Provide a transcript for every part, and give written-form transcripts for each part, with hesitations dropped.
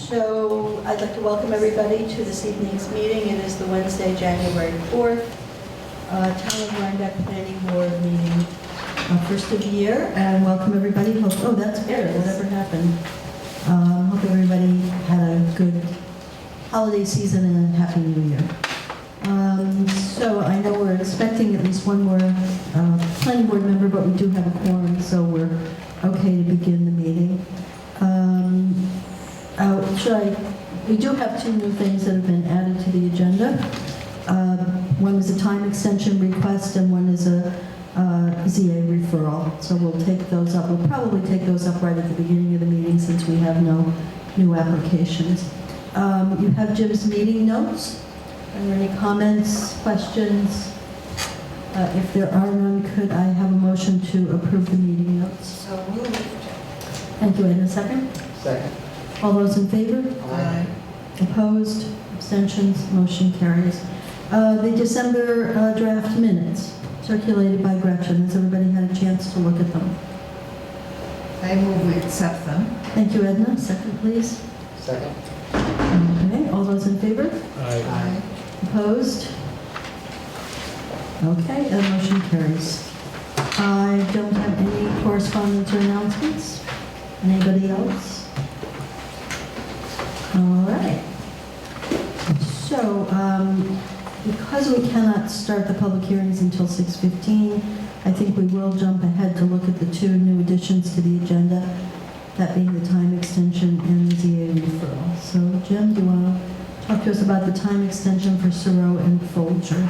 So I'd like to welcome everybody to this evening's meeting. It is the Wednesday, January 4th, Town of Rhinebeck Planning Board meeting, first of the year, and welcome everybody. Oh, that's weird, whatever happened. Hope everybody had a good holiday season and a happy new year. So I know we're expecting at least one more planning board member, but we do have a quorum, so we're okay to begin the meeting. We do have two new things that have been added to the agenda. One is a time extension request and one is a ZA referral. So we'll take those up. We'll probably take those up right at the beginning of the meeting since we have no new applications. You have Jim's meeting notes. Are there any comments, questions? If there are none, could I have a motion to approve the meeting notes? So moved. Thank you. And a second? Second. All those in favor? Aye. Opposed? Abstentions? Motion carries. The December draft minutes circulated by Gretchen. Has everybody had a chance to look at them? I move we accept them. Thank you, Edna. Second, please. Second. Okay. All those in favor? Aye. Opposed? Okay, and motion carries. I don't have any correspondence or announcements. Anybody else? All right. So, because we cannot start the public hearings until 6:15, I think we will jump ahead to look at the two new additions to the agenda, that being the time extension and the ZA referral. So, Jim, do you want to talk to us about the time extension for Siro and Folger?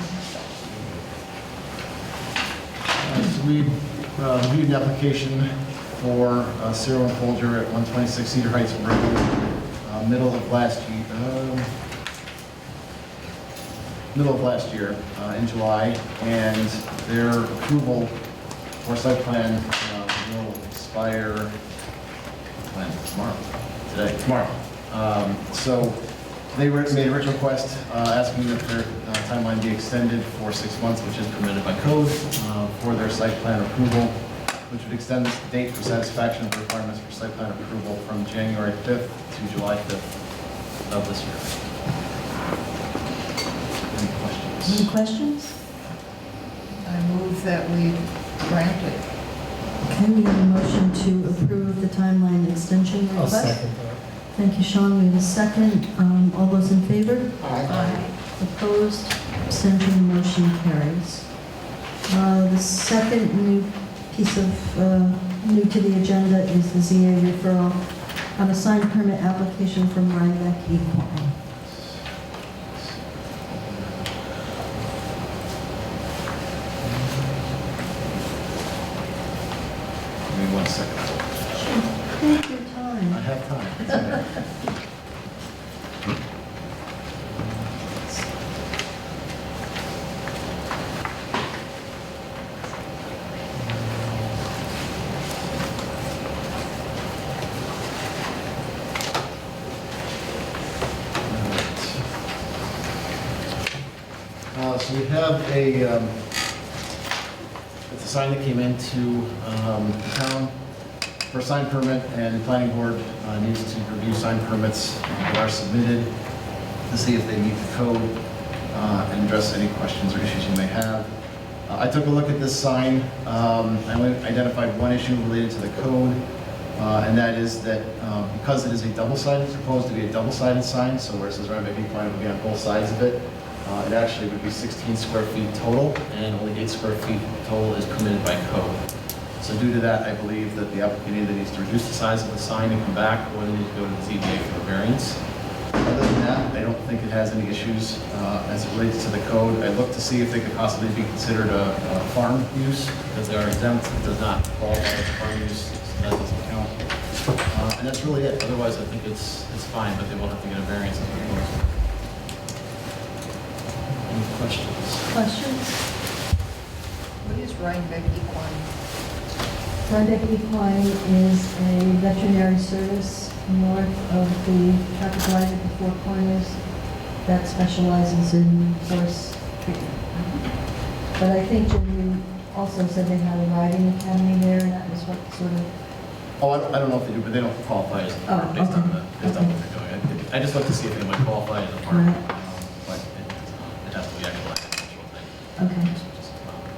So we reviewed an application for Ciro and Folger at 126 Cedar Heights Road, middle of last year in July, and their approval for site plan will expire tomorrow. So they made a written request asking that their timeline be extended for 6 months, which is permitted by code, for their site plan approval, which would extend the date for satisfaction of the requirements for site plan approval from January 5th to July 5th of this year. Any questions? Any questions? I move that we grant it. Okay, we have a motion to approve the timeline extension I'll request. second that. Thank you, Sean. We have a second. All those in favor? Aye. Opposed? Abstention? Motion carries. The second new piece of new to the agenda is the ZA referral on a signed permit application from Rhinebeck Equine. Give me 1 second. Take your I time. have time. It's okay. So we have it's a sign that came into the town for a sign permit, and the planning board needs to review sign permits that are submitted to see if they meet the code and address any questions or issues you may have. I took a look at this sign. I only identified one issue related to the code, and that is that because it is a double-sided, proposed to be a double-sided sign, so where it says Rhinebeck Equine, it would be on both sides of it. It actually would be 16 square feet total, and only 8 square feet total is permitted by code. So due to that, I believe that the applicant either needs to reduce the size of the sign and come back, or they need to go to the ZBA for a variance. Other than that, I don't think it has any issues as it relates to the code. I looked to see if they could possibly be considered a farm use, because they are exempt. It does not qualify as farm use, so that doesn't count. And that's really it. Otherwise, I think it's fine, but they will have to get a variance as proposed. Any questions? Questions? What is Rhinebeck Equine? Rhinebeck Equine is a veterinary service north of the traffic light at the Four Corners that specializes in horse treatment. But I think Jim, you also said they had a riding academy there, and that was what sort of... Oh, I don't know if they do, but they don't qualify as Oh, based on okay. what they're doing. I just looked to see if anyone qualified as a farm, Right. but it has to be actual agricultural thing. Okay.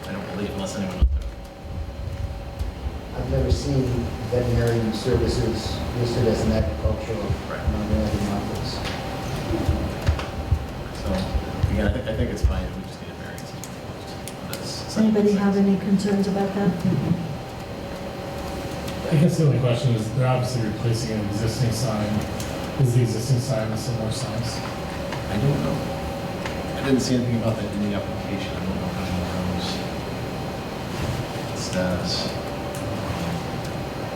I don't believe unless anyone knows better. I've never seen veterinary services listed as an agricultural Right. markets. So, again, I think it's fine, we just need a variance. Does anybody have any concerns about that? I guess the only question is, they're obviously replacing an existing sign. Is the existing sign a similar size? I don't know. I didn't see anything about that in the application. I don't know how many rows. Status.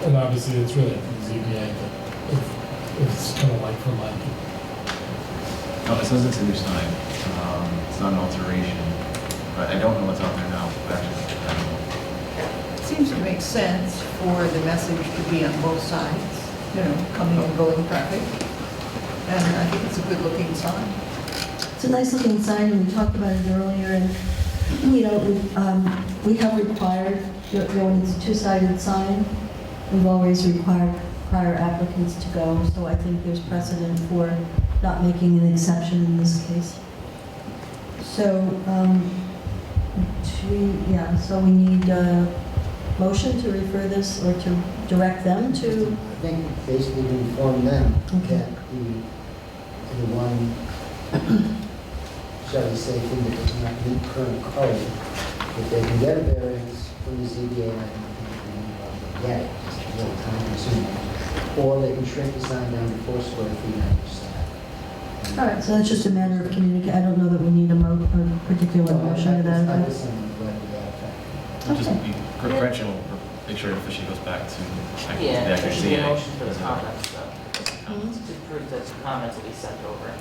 And obviously, it's really up to the ZBA, but if it's kind of like for like. No, it says it's a new sign. It's not an alteration, but I don't know what's out there now, actually. I don't know. Seems to make sense for the message to be on both sides, coming and going traffic. And I think it's a good looking sign. It's a nice looking sign, and we talked about it earlier, and, we have required, when it's a two-sided sign, we've always required prior applicants to go, so I think there's precedent for not making an exception in this case. So, so we need a motion to refer this, or to direct them to, I think basically to inform them Okay. that the one, shall we say, thing that does not meet current code, if they can get a variance from the ZBA, I don't think they can get it, just a little time consuming. Or they can shrink the sign down to 4 square feet and just that. all right, so that's just a matter of communication. I don't know that we need a particular motion to that I effect. just send a letter to that effect. It'll just Okay. be, Gretchen will make sure it officially goes back to the Yeah, there actual should be a ZA. motion for the comments, though, Comments. to prove that the comments will be sent over.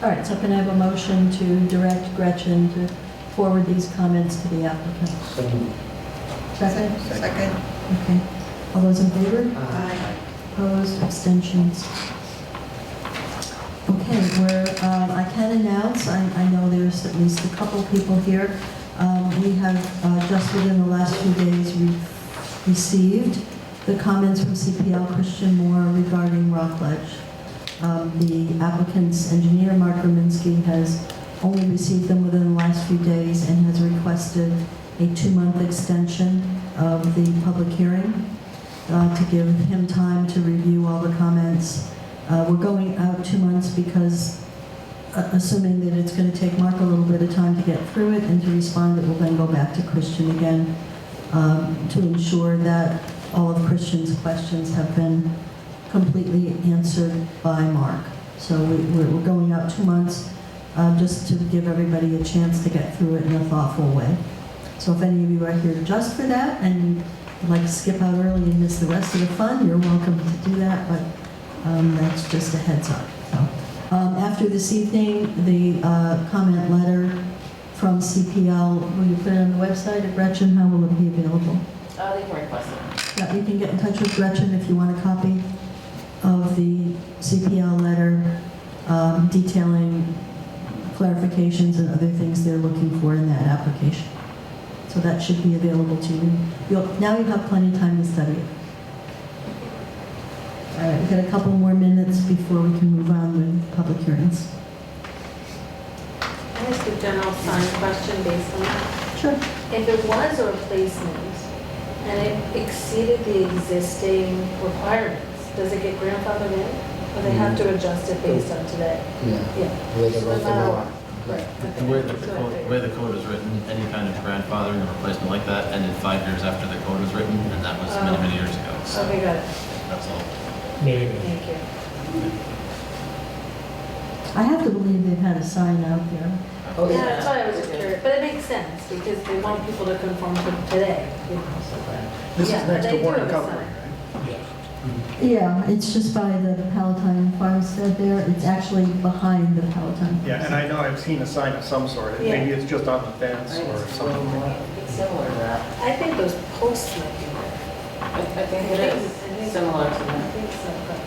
All right, so can I have a motion to direct Gretchen to forward these comments to the applicant? So moved. Second? Second. Okay. All those in favor? Aye. Opposed, abstentions? Okay, I can announce, I know there's at least a couple people here. We have, just within the last few days, received the comments from CPL Christian Moore regarding Rockledge. The applicant's engineer, Mark Rominski, has only received them within the last few days and has requested a 2-month extension of the public hearing to give him time to review all the comments. We're going out 2 months because, assuming that it's going to take Mark a little bit of time to get through it and to respond, it will then go back to Christian again to ensure that all of Christian's questions have been completely answered by Mark. So we're going out 2 months just to give everybody a chance to get through it in a thoughtful way. So if any of you are here just for that and would like to skip out early and miss the rest of the fun, you're welcome to do that, but that's just a heads up. So, after this evening, the comment letter from CPL, will you put it on the website at Gretchen? How will it be available? They can request it. Yeah, you can get in touch with Gretchen if you want a copy of the CPL letter detailing clarifications and other things they're looking for in that application. So that should be available to you. Now you have plenty of time to study it. All right, we've got a couple more minutes before we can move on with public hearings. Can I ask a general sign question based on that? Sure. If it was a replacement and it exceeded the existing requirements, does it get grandfathered in? Or they have to adjust it based on today? Yeah. Yeah. The way they wrote the law. Right. The way the code is written, any kind of grandfathering or replacement like that ended 5 years after the code was written, and that was many, many years ago. So Okay, got it. that's all. Maybe. Thank you. I have to believe they've had a sign out there. Oh, Yeah, that's why I was just curious, but it makes sense because they want people to conform to today, you know, so but. This Yeah, is next they to do Warren have a Company, sign. right? Yeah. Yeah, it's just by the Palatine farmstead there. It's actually behind the Palatine. Yeah, and I know I've seen a sign of some sort. Yeah. Maybe it's just on the fence I think or it's a little something. more, it's similar to that. I think those posts might be there. I think it is similar to I that. think so, but.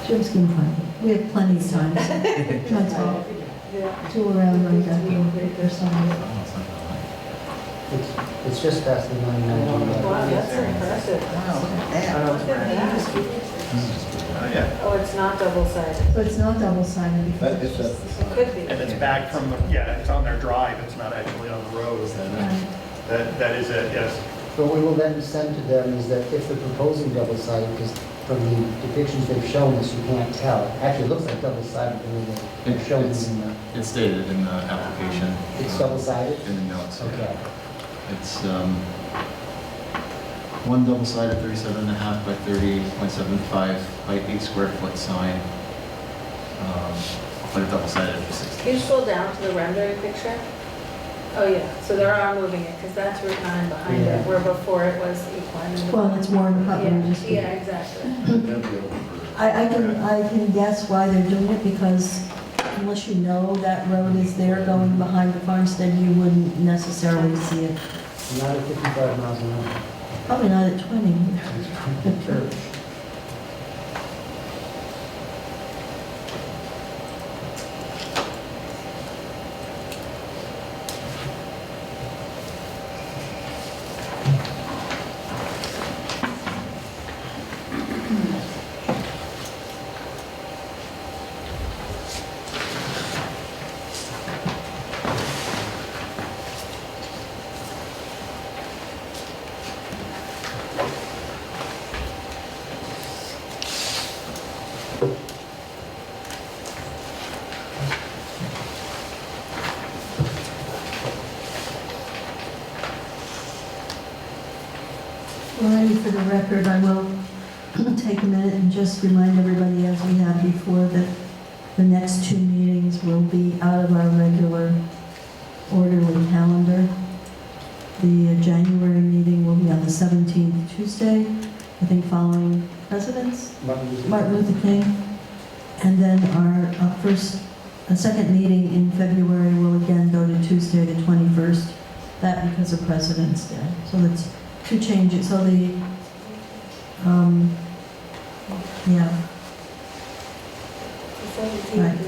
Jim's gonna find it. We have plenty of time. Might as well Yeah. tool around like that if there's something. Oh, it's not that high. It's just past the 99. Wow, that's impressive. Wow, look at I don't know, that. it's brand new. This is just I Not yet. Oh, it's not double-sided. So it's not double-sided But because if it's that's just... the It sign. could be. And it's back from the, yeah, it's on their drive, it's not actually on the road. Right. That is it, yes. What we will then send to them is that if they're proposing double-sided, because from the depictions they've shown us, you can't tell. Actually, it looks like double-sided the way they're showing it in the, It's stated in the application. it's double-sided? In the notes. yeah. Okay. It's one double-sided 37.5 by 30.75 by 8 square foot sign. But a double-sided for 60. Can you scroll down to the rendering picture? Oh, yeah, so they are moving it, because that's Route 9 behind Yeah. it, where before it was Equine. and- Well, it's Warren Putnam. Yeah, just- yeah, exactly. I can guess why they're doing it, because unless you know that road is there going behind the farmstead, you wouldn't necessarily see it. Not at 55 miles an hour. Probably not at 20. It's church. Alrighty, for the record, I will take a minute and just remind everybody, as we have before, that the next two meetings will be out of our regular orderly calendar. The January meeting will be on the 17th, Tuesday, I think following President's, Martin Luther King. And then our second meeting in February will again go to Tuesday, the 21st, that because of President's Day. So that's two changes, so the, yeah, Right.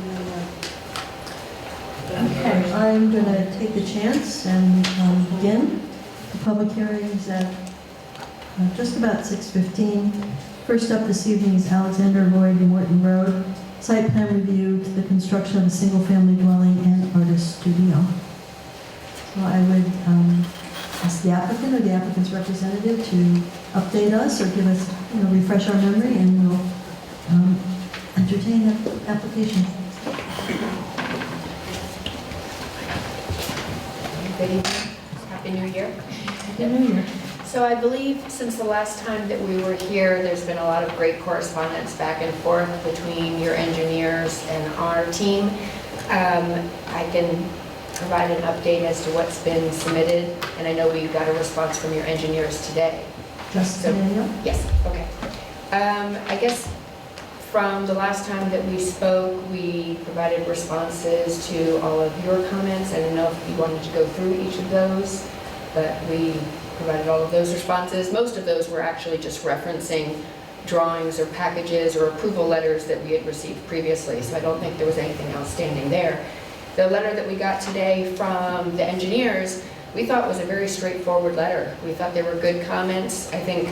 okay, I'm gonna take the chance and begin. The public hearing is at just about 6:15. First up this evening is Alexander Lloyd Morton Road, site plan review to the construction of a single-family dwelling and artist studio. So I would ask the applicant or the applicant's representative to update us or give us, refresh our memory, and we'll entertain the application. Good evening. Happy New Year. Happy New Year. So I believe since the last time that we were here, there's been a lot of great correspondence back and forth between your engineers and our team. I can provide an update as to what's been submitted, and I know we got a response from your engineers today. Just So- Daniel? Yes, okay. I guess from the last time that we spoke, we provided responses to all of your comments. I don't know if you wanted to go through each of those, but we provided all of those responses. Most of those were actually just referencing drawings or packages or approval letters that we had received previously, so I don't think there was anything outstanding there. The letter that we got today from the engineers, we thought was a very straightforward letter. We thought there were good comments. I think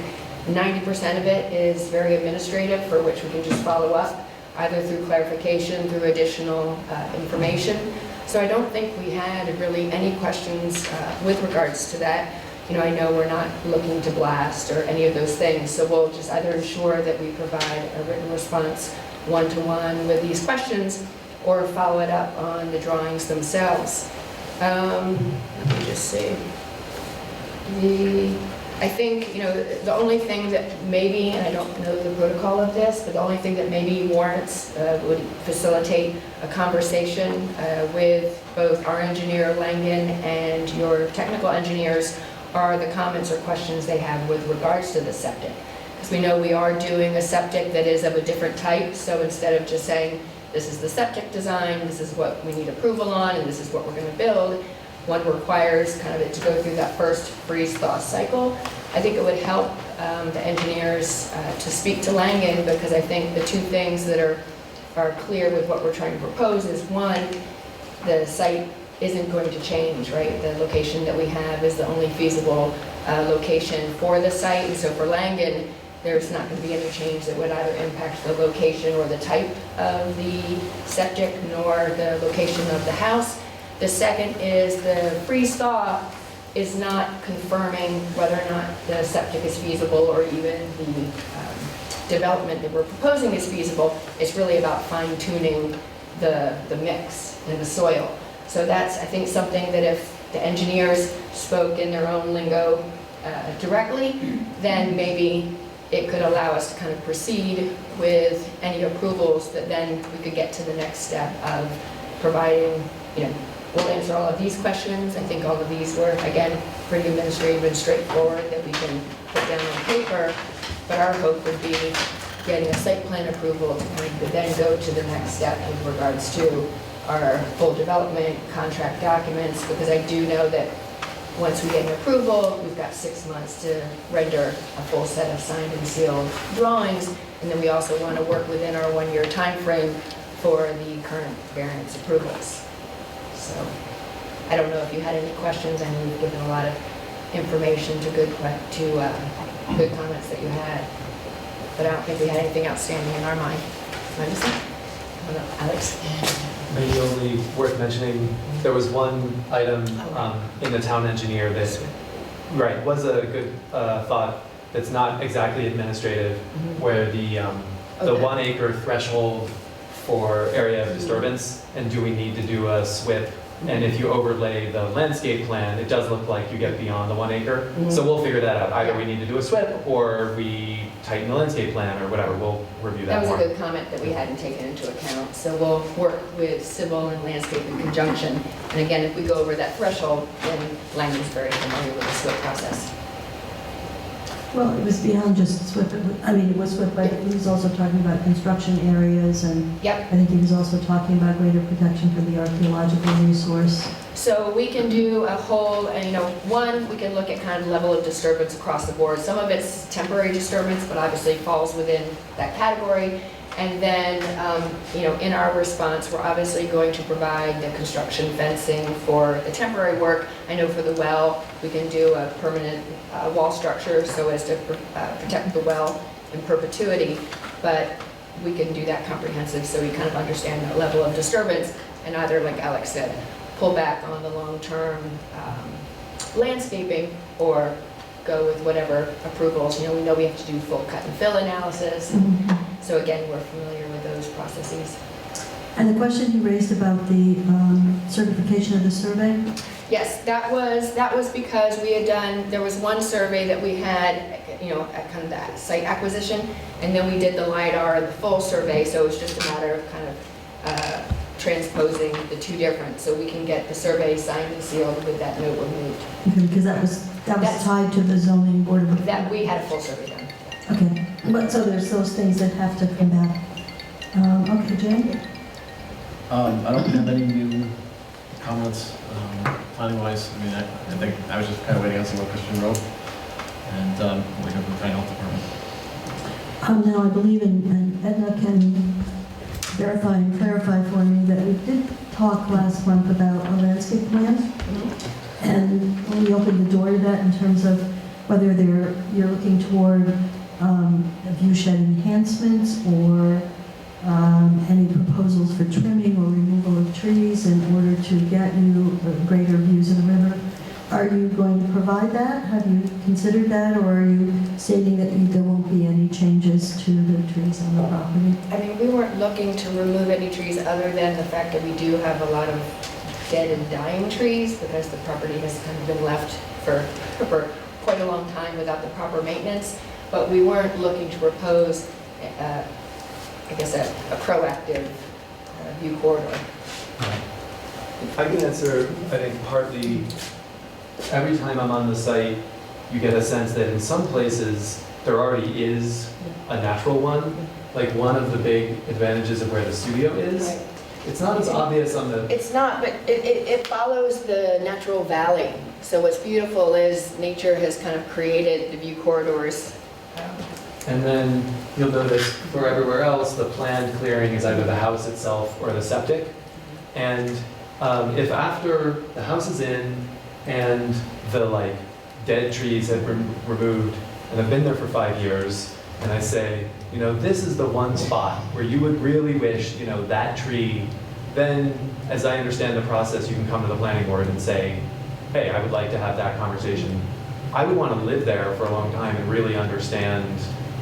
90% of it is very administrative, for which we can just follow up, either through clarification, through additional information. So I don't think we had really any questions with regards to that. I know we're not looking to blast or any of those things, so we'll just either ensure that we provide a written response one-to-one with these questions, or follow it up on the drawings themselves. Let me just see. I think, the only thing that maybe, and I don't know the protocol of this, but the only thing that maybe warrants, would facilitate a conversation with both our engineer Langen and your technical engineers are the comments or questions they have with regards to the septic. Because we know we are doing a septic that is of a different type, so instead of just saying, this is the septic design, this is what we need approval on, and this is what we're going to build, one requires kind of it to go through that first freeze-thaw cycle. I think it would help the engineers to speak to Langen, because I think the two things that are clear with what we're trying to propose is, one, the site isn't going to change, right? The location that we have is the only feasible location for the site, and so for Langen, there's not going to be any change that would either impact the location or the type of the septic, nor the location of the house. The second is the freeze-thaw is not confirming whether or not the septic is feasible or even the development that we're proposing is feasible. It's really about fine-tuning the mix in the soil. So that's, I think, something that if the engineers spoke in their own lingo directly, then maybe it could allow us to kind of proceed with any approvals that then we could get to the next step of providing, we'll answer all of these questions. I think all of these were, again, pretty administrative and straightforward that we can put down on paper. But our hope would be getting a site plan approval to kind of then go to the next step in regards to our full development contract documents, because I do know that once we get an approval, we've got 6 months to render a full set of signed and sealed drawings. And then we also want to work within our 1-year time frame for the current variance approvals. So I don't know if you had any questions. I know you've given a lot of information to good comments that you had, but I don't think we had anything outstanding in our mind. Am I missing? I don't know. Alex? Maybe only worth mentioning, there was one item in the town engineer that, right, was a good thought that's not exactly administrative, where the Okay. 1 acre threshold for area of disturbance, and do we need to do a SWIP? And if you overlay the landscape plan, it does look like you get beyond the 1 acre. So we'll figure that out. Either we need to do a SWIP or we tighten the landscape plan or whatever. We'll review that That was more. a good comment that we hadn't taken into account. So we'll work with civil and landscape in conjunction. And again, if we go over that threshold, then Langdon's very familiar with the SWIP process. Well, it was beyond just SWIP. It was SWIP, but he was also talking about construction areas, and Yep. I think he was also talking about greater protection for the archaeological resource. So we can do a whole, one, we can look at kind of level of disturbance across the board. Some of it's temporary disturbance, but obviously falls within that category. And then, in our response, we're obviously going to provide the construction fencing for the temporary work. I know for the well, we can do a permanent wall structure so as to protect the well in perpetuity. But we can do that comprehensive so we kind of understand that level of disturbance and either, like Alex said, pull back on the long-term landscaping or go with whatever approvals. We know we have to do full cut and fill analysis. So again, we're familiar with those processes. And the question he raised about the certification of the survey? Yes, that was because we had done, there was one survey that we had, at kind of that site acquisition, and then we did the LiDAR and the full survey, so it was just a matter of kind of transposing the two different, so we can get the survey signed and sealed with that note removed. Okay, because that was That's- tied to the zoning board of appeals. That we had a full survey done. Okay, but so there's those things that have to come back. Okay, Jane? I don't have any new comments, planning wise. I think I was just kind of waiting on some what Christian wrote, and waiting for the county health department. Now, I believe, and Edna can verify and clarify for me, that we did talk last month about a landscape plan. And we opened the door to that in terms of whether you're looking toward view shed enhancements or any proposals for trimming or removal of trees in order to get you greater views of the river. Are you going to provide that? Have you considered that, or are you stating that there won't be any changes to the trees on the property? We weren't looking to remove any trees other than the fact that we do have a lot of dead and dying trees because the property has kind of been left for quite a long time without the proper maintenance. But we weren't looking to propose, a proactive view corridor. I can answer, I think, partly. Every time I'm on the site, you get a sense that in some places, there already is a natural one. Like one of the big advantages of where the studio is. Right. It's not as obvious on the... It's not, but it follows the natural valley. So what's beautiful is nature has kind of created the view corridors. And then you'll notice for everywhere else, the planned clearing is either the house itself or the septic. And if after the house is in and the dead trees have been removed and have been there for 5 years, and I say, you know, this is the one spot where you would really wish, you know, that tree, then as I understand the process, you can come to the planning board and say, hey, I would like to have that conversation. I would want to live there for a long time and really understand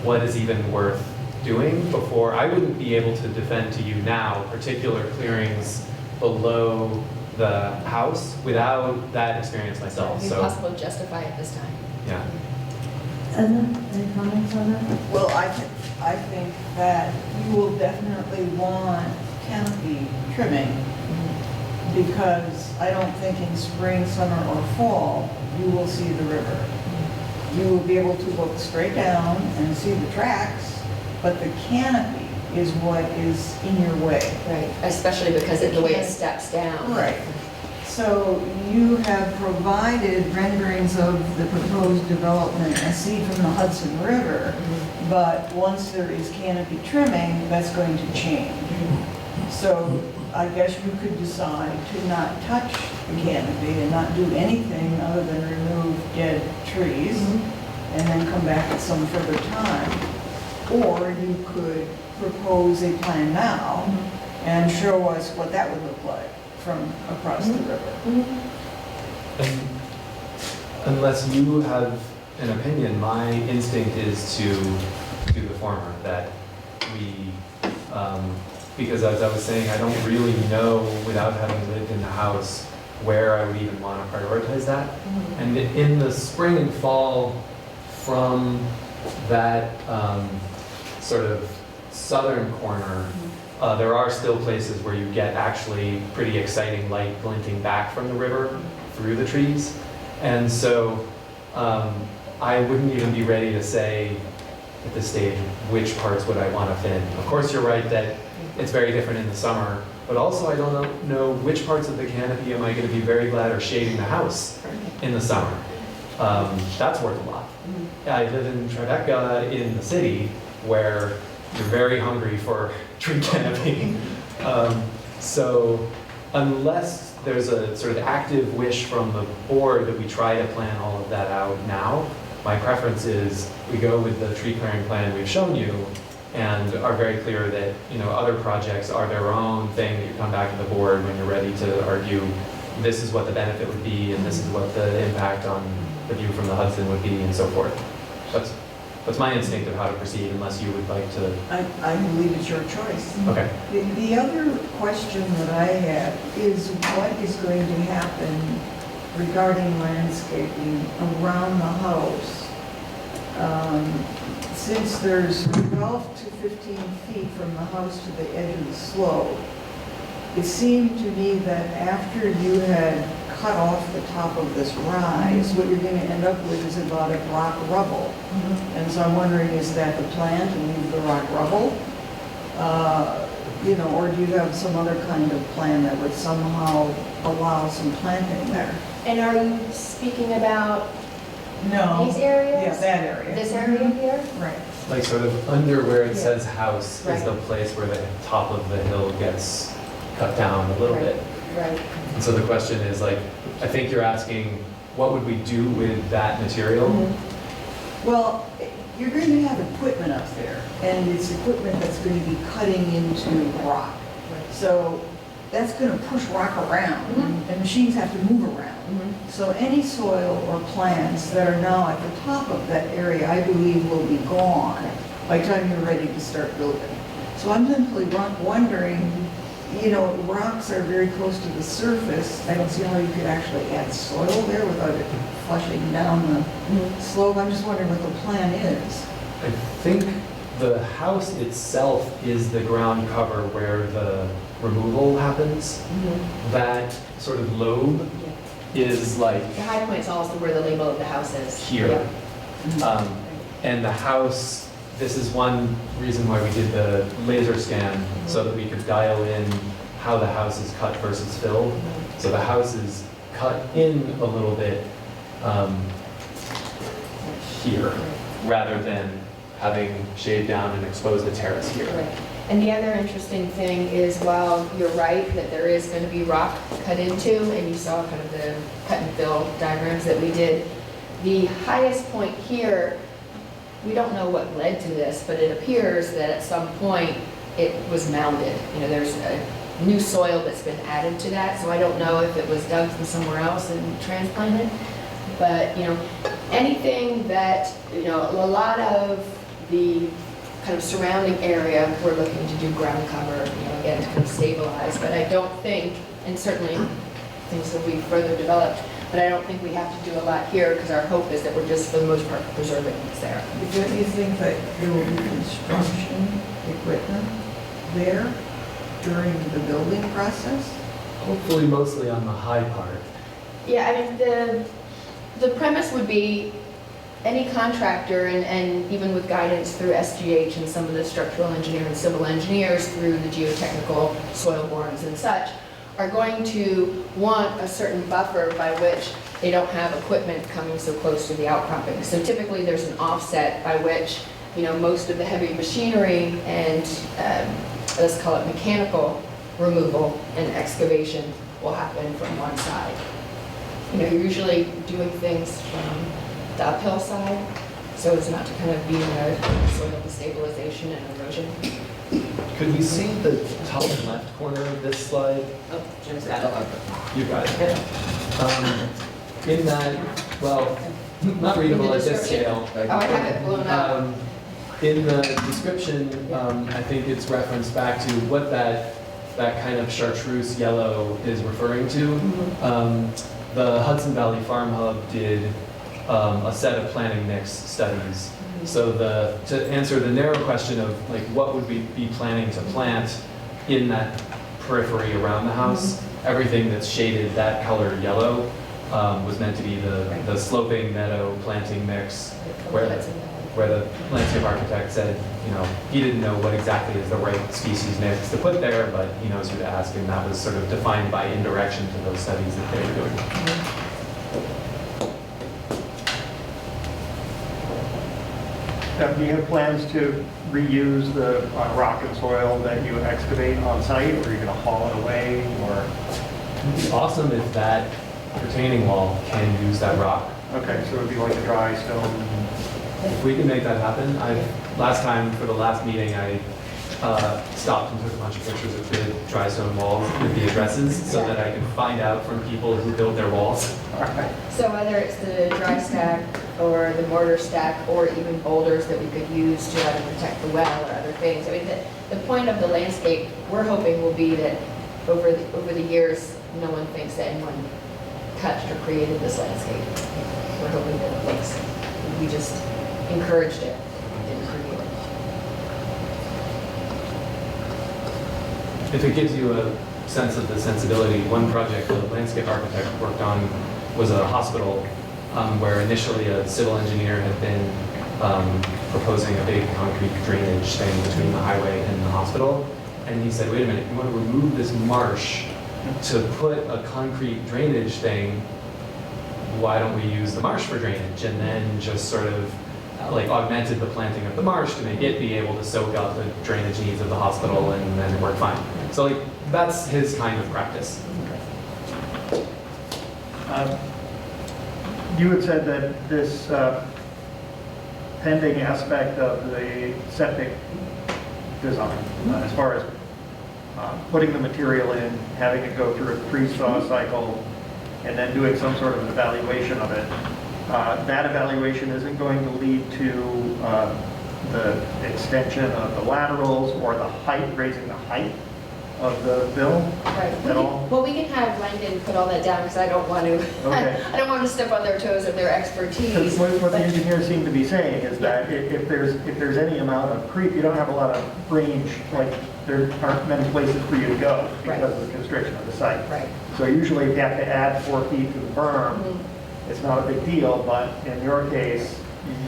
what is even worth doing before. I wouldn't be able to defend to you now particular clearings below the house without that experience myself. It's So, impossible to justify it this time. yeah. Edna, any comments on that? Well, I think that you will definitely want canopy trimming, because I don't think in spring, summer, or fall, you will see the river. You will be able to look straight down and see the tracks, but the canopy is what is in your way. Right, especially because of the way it steps down. Right. So you have provided renderings of the proposed development as seen from the Hudson River, but once there is canopy trimming, that's going to change. So I guess you could decide to not touch the canopy and not do anything other than remove dead trees and then come back at some further time. Or you could propose a plan now and show us what that would look like from across the river. And unless you have an opinion, my instinct is to do the former, that we, because as I was saying, I don't really know, without having lived in the house, where I would even want to prioritize that. And in the spring and fall, from that sort of southern corner, there are still places where you get actually pretty exciting light glinting back from the river through the trees. And so I wouldn't even be ready to say at this stage which parts would I want to fit in. Of course, you're right that it's very different in the summer, but also I don't know which parts of the canopy am I going to be very glad are shading the house in the summer. That's worth a lot. I live in Tribeca in the city, where you're very hungry for tree canopy. So unless there's a sort of active wish from the board that we try to plan all of that out now, my preference is we go with the tree clearing plan we've shown you and are very clear that, you know, other projects are their own thing, that you come back to the board when you're ready to argue this is what the benefit would be and this is what the impact on the view from the Hudson would be and so forth. That's my instinct of how to proceed, unless you would like to. I believe it's your choice. Okay. The other question that I have is what is going to happen regarding landscaping around the house? Since there's 12 to 15 feet from the house to the edge of the slope, it seemed to me that after you had cut off the top of this rise, what you're going to end up with is a lot of rock rubble. And so I'm wondering, is that the plan to leave the rock rubble? You know, or do you have some other kind of plan that would somehow allow some planting there? And are you speaking about No. these areas? Yeah, that area. This area here? Right. Like sort of under where it Yeah. says house is Right. the place where the top of the hill gets cut down a little Right. bit. Right. And so the question is like, I think you're asking, what would we do with that material? Well, you're going to have equipment up there, and it's equipment that's going to be cutting into rock. So that's going to push rock around, and machines have to move around. So any soil or plants that are now at the top of that area, I believe, will be gone by the time you're ready to start building. So I'm simply wondering, you know, rocks are very close to the surface. I don't see how you could actually add soil there without it flushing down the slope. I'm just wondering what the plan is. I think the house itself is the ground cover where the removal happens. That sort of lobe is like The high point's also where the label of the house is. here. Yeah. And the house, this is one reason why we did the laser scan, so that we could dial in how the house is cut versus filled. So the house is cut in a little bit here, rather than having shaved down and exposed a terrace here. Right. And the other interesting thing is, while you're right that there is going to be rock cut into, and you saw kind of the cut and fill diagrams that we did, the highest point here we don't know what led to this, but it appears that at some point it was mounded. You know, there's a new soil that's been added to that, so I don't know if it was dug from somewhere else and transplanted. But, you know, anything that, you know, a lot of the kind of surrounding area, we're looking to do ground cover, you know, again, to kind of stabilize. But I don't think, and certainly things will be further developed, but I don't think we have to do a lot here because our hope is that we're just, for the most part, preserving what's there. Don't you think that there will be construction equipment there during the building process? Hopefully mostly on the high part. Yeah, I mean, the premise would be any contractor, and even with guidance through SGH and some of the structural engineer and civil engineers through the geotechnical soil borings and such, are going to want a certain buffer by which they don't have equipment coming so close to the outcropping. So typically there's an offset by which, you know, most of the heavy machinery and let's call it mechanical removal and excavation will happen from one side. You know, you're usually doing things from the uphill side, so as not to kind of be in a soil destabilization and erosion. Could we see the top left corner of this slide? Oh, Jim's got it. You got it. In that, well, not readable at this scale. Oh, I have it blown up. In the description, I think it's referenced back to what that kind of chartreuse yellow is referring to. The Hudson Valley Farm Hub did a set of planting mix studies. So to answer the narrow question of like what would we be planning to plant in that periphery around the house, everything that's shaded that color yellow was meant to be the sloping meadow planting mix, where the landscape architect said, you know, he didn't know what exactly is the right species mix to put there, but he knows who to ask, and that was sort of defined by indirection to those studies that they were doing. Do you have plans to reuse the rock and soil that you excavate on site, or are you going to haul it away, or? It'd be awesome if that retaining wall can use that rock. Okay, so it would be like a dry stone. If we can make that happen, last time for the last meeting, I stopped and took a bunch of pictures of big dry stone walls with the addresses so that I can find out from people who built their walls. All right. So whether it's the dry stack or the mortar stack or even boulders that we could use to either protect the well or other things. I mean, the point of the landscape we're hoping will be that over the years, no one thinks that anyone touched or created this landscape. We're hoping that it looks, we just encouraged it, didn't create it. If it gives you a sense of the sensibility, one project the landscape architect worked on was a hospital where initially a civil engineer had been proposing a big concrete drainage thing between the highway and the hospital. And he said, wait a minute, you want to remove this marsh to put a concrete drainage thing, why don't we use the marsh for drainage? And then just sort of like augmented the planting of the marsh to make it be able to soak up the drainage needs of the hospital, and then it worked fine. So like that's his kind of practice. You had said that this pending aspect of the septic design, as far as putting the material in, having it go through a freeze-thaw cycle, and then doing some sort of evaluation of it, that evaluation isn't going to lead to the extension of the laterals or the height, raising the height of the bill Right. at all? Well, we can have Langdon put all that down because I don't want to, Okay. I don't want to step on their toes of their expertise. Because what the but- engineers seem to be saying is that if there's any amount of creep, you don't have a lot of range, like there aren't many places for you to go because of the constriction of the site. Right. So usually if you have to add 4 feet to the berm, it's not a big deal, but in your case,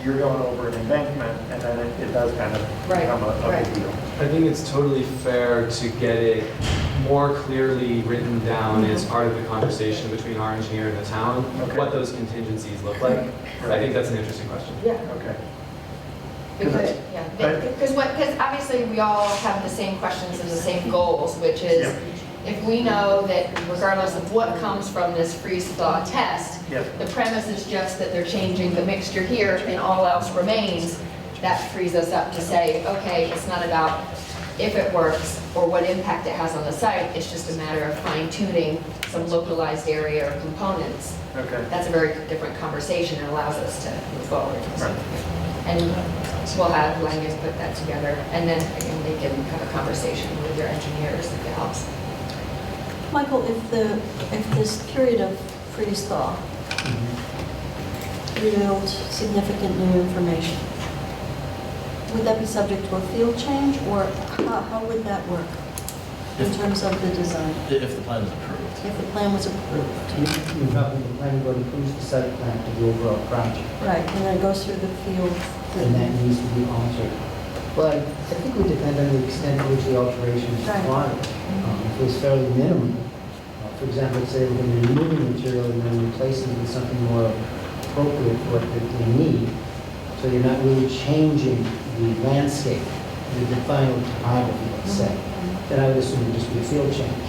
you're going over an embankment, and then it does kind of become a big deal. I think it's totally fair to get it more clearly written down as part of the conversation between our engineer and the town, Okay. what those contingencies look like. I think that's an interesting question. Yeah. Okay. Because, because obviously we all have the same questions and the same goals, which is if we know that regardless of what comes from this freeze-thaw test, Yes. the premise is just that they're changing the mixture here and all else remains, that frees us up to say, okay, it's not about if it works or what impact it has on the site, it's just a matter of fine tuning some localized area or components. Okay. That's a very different conversation and allows us to move forward. Right. And we'll have Langus put that together, and then again, they can have a conversation with their engineers if it helps. Michael, if this period of freeze thaw revealed significant new information, would that be subject to a field change, or how would that work in terms of the design? If the plan is approved. If the plan was approved? You have the planning board approves the site plan to the overall project, Right, and then it goes through the field. and that needs to be altered. Well, I think it would depend on the extent to which the alteration is Right. required. If it was fairly minimum, for example, say we're going to be removing material and then replacing it with something more appropriate for what they need, so you're not really changing the landscape, the final topography, let's say, then I would assume it would just be a field change.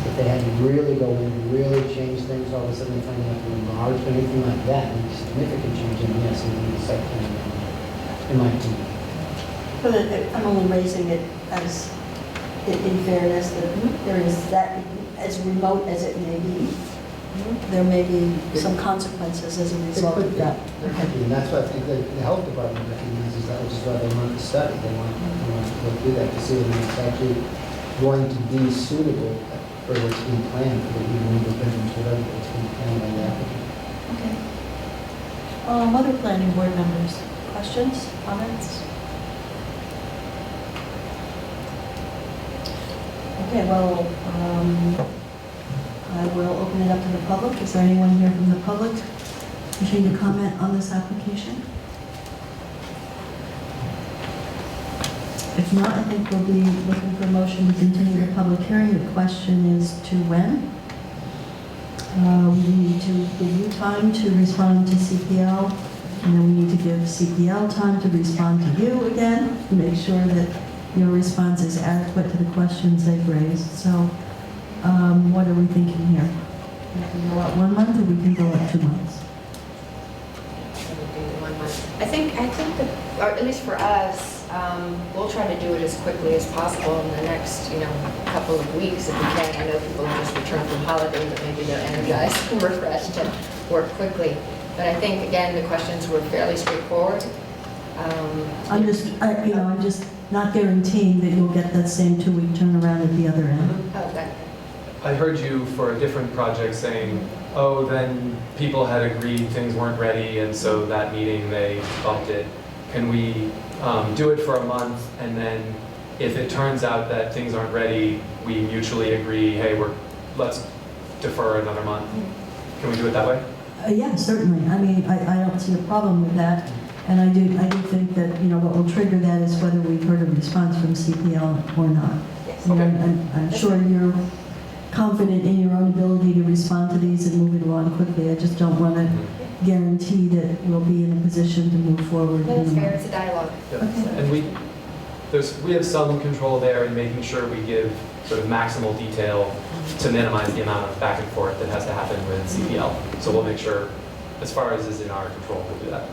If they had to really go in and really change things, all of a sudden they find out to enlarge or anything like that, and significant change, and yes, it would be a site plan, in my opinion. But I'm only raising it as, in fairness, that there is that, as remote as it may be, there may be some consequences as a result of that. There could be, and that's what I think the health department recognizes, that which is why they want the study. They want to go through that to see if it's actually going to be suitable for what's being planned, for the removal bedrooms, whatever it's being planned by the applicant. Okay. Other planning board members, questions, comments? Okay, well, I will open it up to the public. Is there anyone here from the public wishing to comment on this application? If not, I think we'll be looking for a motion to continue the public hearing. The question is to when? We need to give you time to respond to CPL, and then we need to give CPL time to respond to you again, to make sure that your response is adequate to the questions they've raised. So what are we thinking here? We can go out 1 month, or we can go out 2 months? So we do 1 month. I think that, or at least for us, we'll try to do it as quickly as possible in the next, couple of weeks if we can. I know people have just returned from holiday, but maybe they're energized and refreshed and work quickly. But I think, again, the questions were fairly straightforward. I'm just not guaranteeing that you'll get that same 2-week turnaround at the other end. Okay. I heard you for a different project saying, oh, then people had agreed things weren't ready, and so that meeting they bumped it. Can we do it for a month, and then if it turns out that things aren't ready, we mutually agree, hey, let's defer another month? Can we do it that way? Yeah, certainly. I mean, I don't see a problem with that. And I do think that, what will trigger that is whether we've heard a response from CPL or not. Yes. You know, I'm sure you're confident in your own ability to respond to these and move it along quickly. I just don't want to guarantee that we'll be in a position to move forward. That's fair, it's a dialogue. Yeah. Okay. And we have some control there in making sure we give sort of maximal detail to minimize the amount of back and forth that has to happen with CPL. So we'll make sure, as far as is in our control, we'll do that.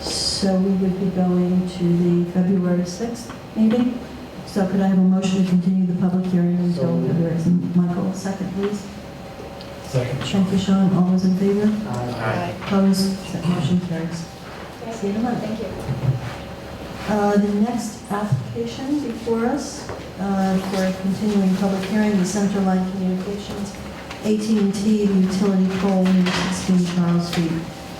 So we would be going to the February 6th meeting. So could I have a motion to continue the public hearing until So- February 6th? Michael, second, please. Second. Thank you, Sean. All those in favor? Aye. Opposed? That motion carries. See you in a month. Thank you. The next application before us for a continuing public hearing is Centerline Communications, AT&T utility pole near 16 Charles Street.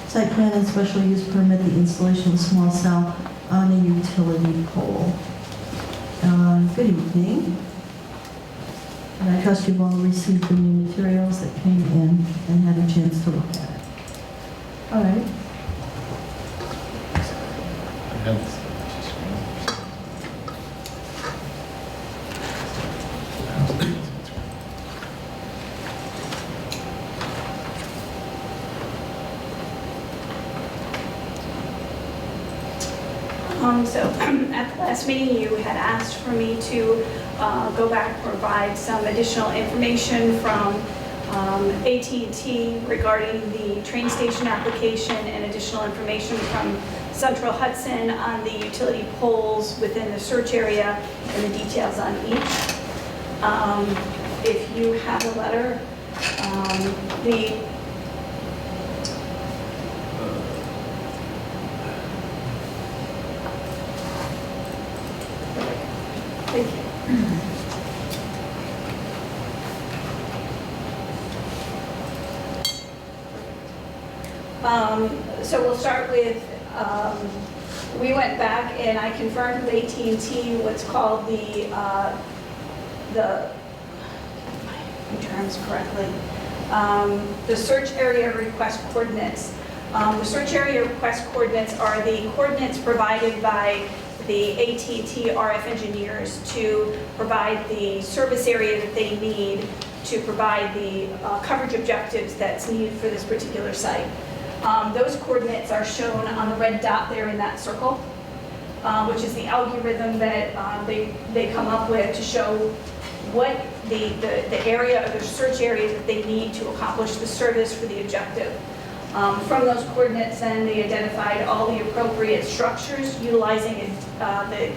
Site plan and special use permit the installation of small cell on a utility pole. Good evening. And I trust you've all received the new materials that came in and had a chance to look at it. All right. So at the last meeting, you had asked for me to go back and provide some additional information from AT&T regarding the train station application and additional information from Central Hudson on the utility poles within the search area and the details on each. If you have a letter, thank you. So we'll start with, we went back and I confirmed with AT&T what's called the terms correctly, the search area request coordinates. The search area request coordinates are the coordinates provided by the AT&T RF engineers to provide the service area that they need to provide the coverage objectives that's needed for this particular site. Those coordinates are shown on the red dot there in that circle, which is the algorithm that they come up with to show what the area of the search area that they need to accomplish the service for the objective. From those coordinates, then they identified all the appropriate structures utilizing the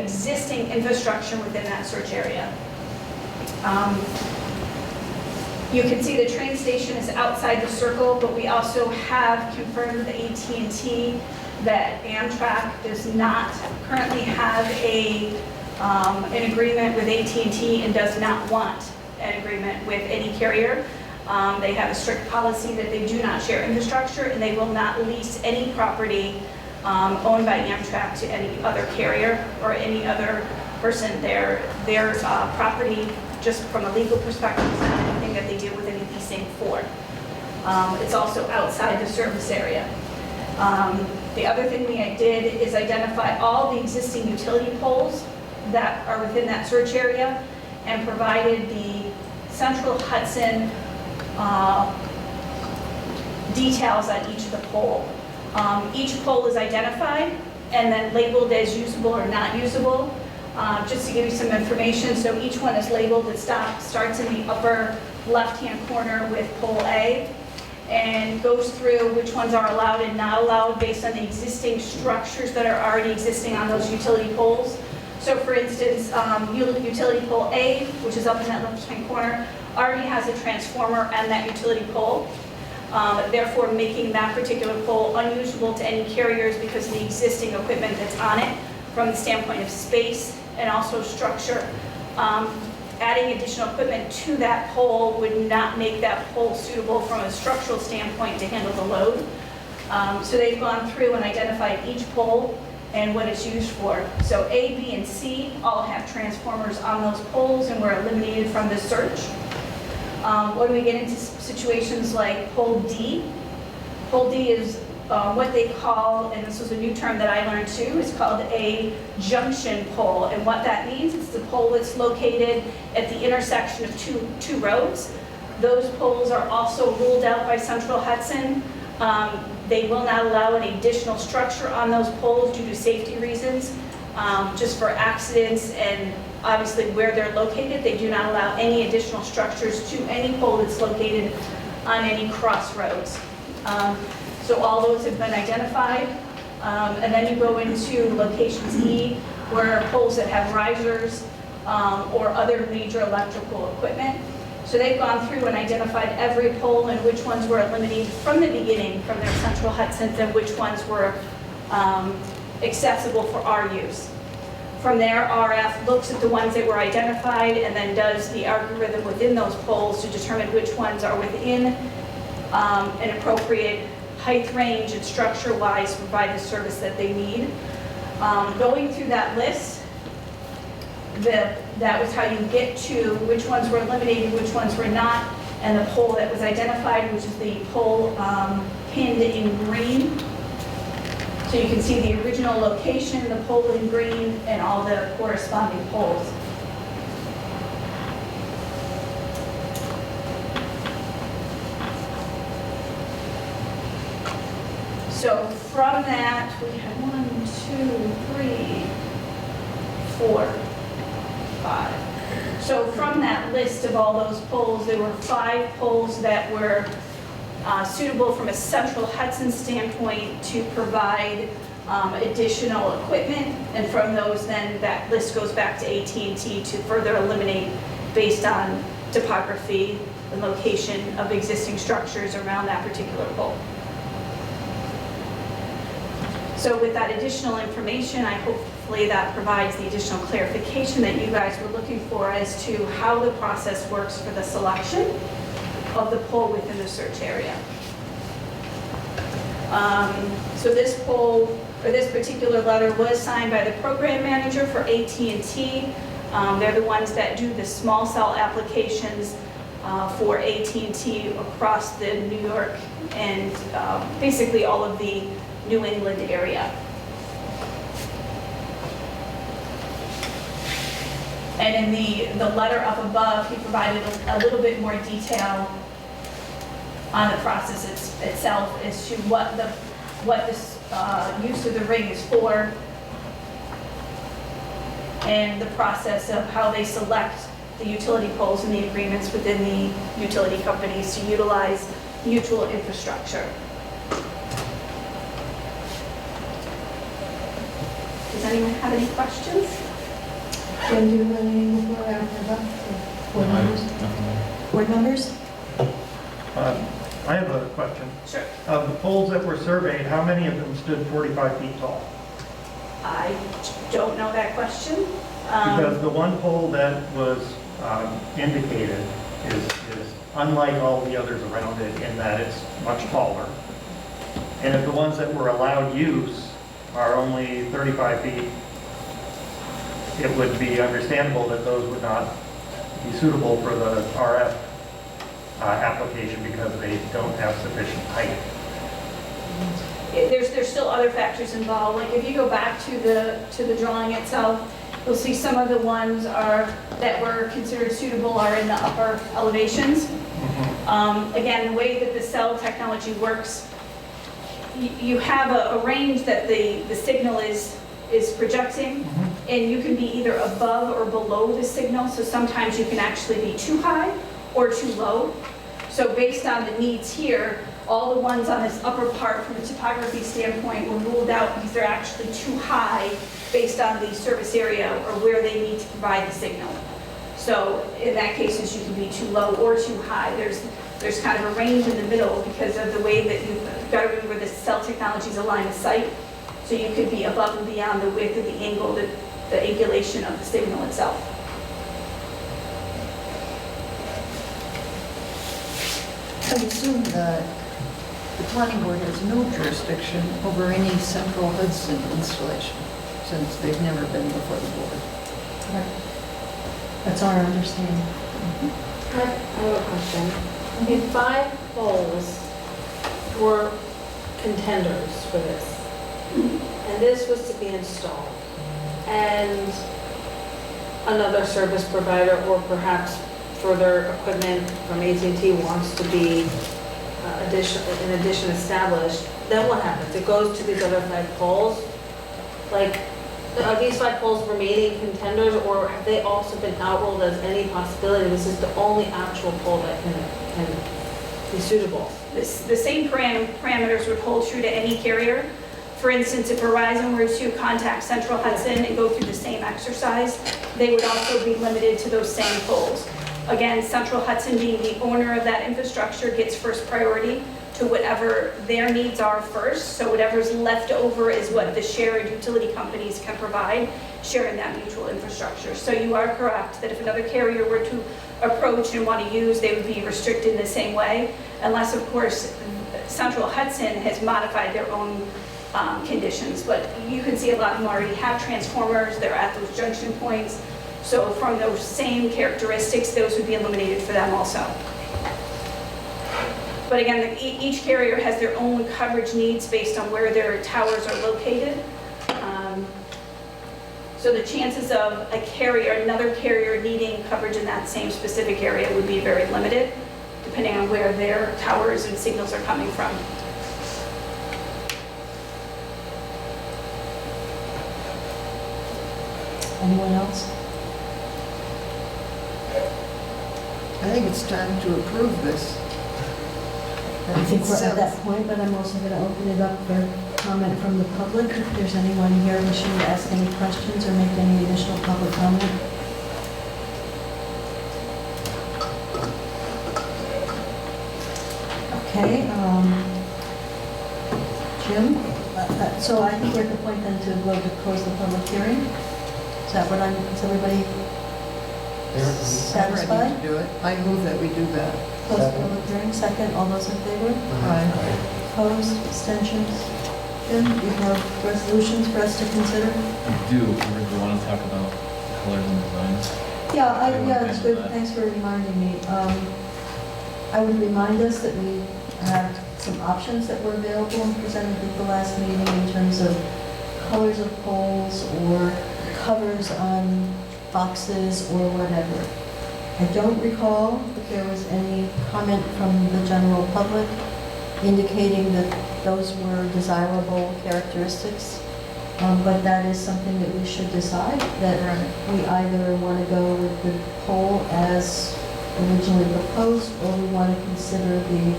existing infrastructure within that search area. You can see the train station is outside the circle, but we also have confirmed with AT&T that Amtrak does not currently have an agreement with AT&T and does not want an agreement with any carrier. They have a strict policy that they do not share infrastructure and they will not lease any property owned by Amtrak to any other carrier or any other person. Their property, just from a legal perspective, is not anything that they deal with any leasing for. It's also outside the service area. The other thing we did is identify all the existing utility poles that are within that search area and provided the Central Hudson details on each of the pole. Each pole is identified and then labeled as usable or not usable. Just to give you some information, so each one is labeled. It starts in the upper left-hand corner with pole A and goes through which ones are allowed and not allowed based on the existing structures that are already existing on those utility poles. So for instance, utility pole A, which is up in that left-hand corner, already has a transformer and that utility pole, therefore making that particular pole unusable to any carriers because of the existing equipment that's on it from the standpoint of space and also structure. Adding additional equipment to that pole would not make that pole suitable from a structural standpoint to handle the load. So they've gone through and identified each pole and what it's used for. So A, B, and C all have transformers on those poles and were eliminated from this search. When we get into situations like pole D is what they call, and this was a new term that I learned too, is called a junction pole. And what that means is the pole that's located at the intersection of two roads. Those poles are also ruled out by Central Hudson. They will not allow any additional structure on those poles due to safety reasons, just for accidents and obviously where they're located. They do not allow any additional structures to any pole that's located on any crossroads. So all those have been identified. And then you go into locations E, where poles that have risers or other major electrical equipment. So they've gone through and identified every pole and which ones were eliminated from the beginning from their Central Hudsons and which ones were accessible for our use. From there, RF looks at the ones that were identified and then does the algorithm within those poles to determine which ones are within an appropriate height range and structure-wise to provide the service that they need. Going through that list, that was how you get to which ones were eliminated, which ones were not, and the pole that was identified, which is the pole pinned in green. So you can see the original location, the pole in green, and all the corresponding poles. So from that, we had 1, 2, 3, 4, 5. So from that list of all those poles, there were 5 poles that were suitable from a Central Hudson standpoint to provide additional equipment. And from those, then that list goes back to AT&T to further eliminate based on topography and location of existing structures around that particular pole. So with that additional information, hopefully that provides the additional clarification that you guys were looking for as to how the process works for the selection of the pole within the search area. So this pole, or this particular letter was signed by the program manager for AT&T. They're the ones that do the small cell applications for AT&T across the New York and basically all of the New England area. And in the letter up above, he provided a little bit more detail on the process itself as to what this use of the ring is for, and the process of how they select the utility poles and the agreements within the utility companies to utilize mutual infrastructure. Does anyone have any questions? Jen, do you have anything before I open it up for board members? Board members? I have a question. Sure. Of the poles that were surveyed, how many of them stood 45 feet tall? I don't know that question. Because the one pole that was indicated is unlike all the others around it in that it's much taller. And if the ones that were allowed use are only 35 feet, it would be understandable that those would not be suitable for the RF application because they don't have sufficient height. There's still other factors involved. Like if you go back to the drawing itself, you'll see some of the ones that were considered suitable are in the upper elevations. Again, the way that the cell technology works, you have a range that the signal is projecting, and you can be either above or below the signal. So sometimes you can actually be too high or too low. So based on the needs here, all the ones on this upper part from a topography standpoint were ruled out because they're actually too high based on the service area or where they need to provide the signal. So in that case, you can be too low or too high. There's kind of a range in the middle because of the way that you've got to remember the cell technology is a line of sight. So you could be above and beyond the width of the angle, the angulation of the signal itself. I assume that the planning board has no jurisdiction over any Central Hudson installation, since they've never been before the board. Correct. That's our understanding. I have a question. If 5 poles were contenders for this, and this was to be installed, and another service provider or perhaps further equipment from AT&T wants to be in addition established, then what happens? It goes to these other 5 poles? Like, are these 5 poles remaining contenders, or have they also been outruled as any possibility? This is the only actual pole that can be suitable. The same parameters would hold true to any carrier. For instance, if Verizon were to contact Central Hudson and go through the same exercise, they would also be limited to those same poles. Again, Central Hudson being the owner of that infrastructure gets first priority to whatever their needs are first. So whatever's left over is what the shared utility companies can provide, sharing that mutual infrastructure. So you are correct that if another carrier were to approach and want to use, they would be restricted in the same way, unless of course Central Hudson has modified their own conditions. But you can see a lot of them already have transformers, they're at those junction points. So from those same characteristics, those would be eliminated for them also. But again, each carrier has their own coverage needs based on where their towers are located. So the chances of another carrier needing coverage in that same specific area would be very limited, depending on where their towers and signals are coming from. Anyone else? I think it's time to approve this. I think we're at that point, but I'm also going to open it up for comment from the public. If there's anyone here wishing to ask any questions or make any additional public comment. Okay, Jim? So I think we're at the point then to vote to close the public hearing. Is that what is everybody I'm ready satisfied? to do it. I move that we do that. Close the public hearing, second, all those in favor? Aye. Opposed, abstentions? Jim, you have resolutions for us to consider? I do, we want to talk about colors and designs. Yeah, it's good, thanks for reminding me. I would remind us that we have some options that were available and presented at the last meeting in terms of colors of poles or covers on boxes or whatever. I don't recall that there was any comment from the general public indicating that those were desirable characteristics. But that is something that we should decide, that we either want to go with the pole as originally proposed, or we want to consider the,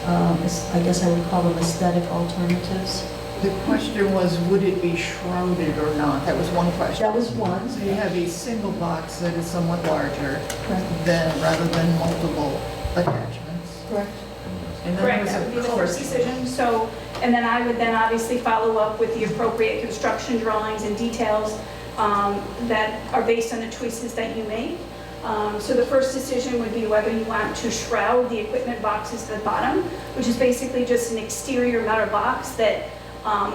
I guess I would call them aesthetic alternatives. The question was, would it be shrouded or not? That was one question. That was one. So you have a single box that is somewhat larger Correct. rather than multiple attachments. Correct. And then Correct, there's that a would be the color first decision. So, and then I would then obviously follow up with the appropriate construction drawings and details that are based on the choices that you make. So the first decision would be whether you want to shroud the equipment boxes at the bottom, which is basically just an exterior metal box that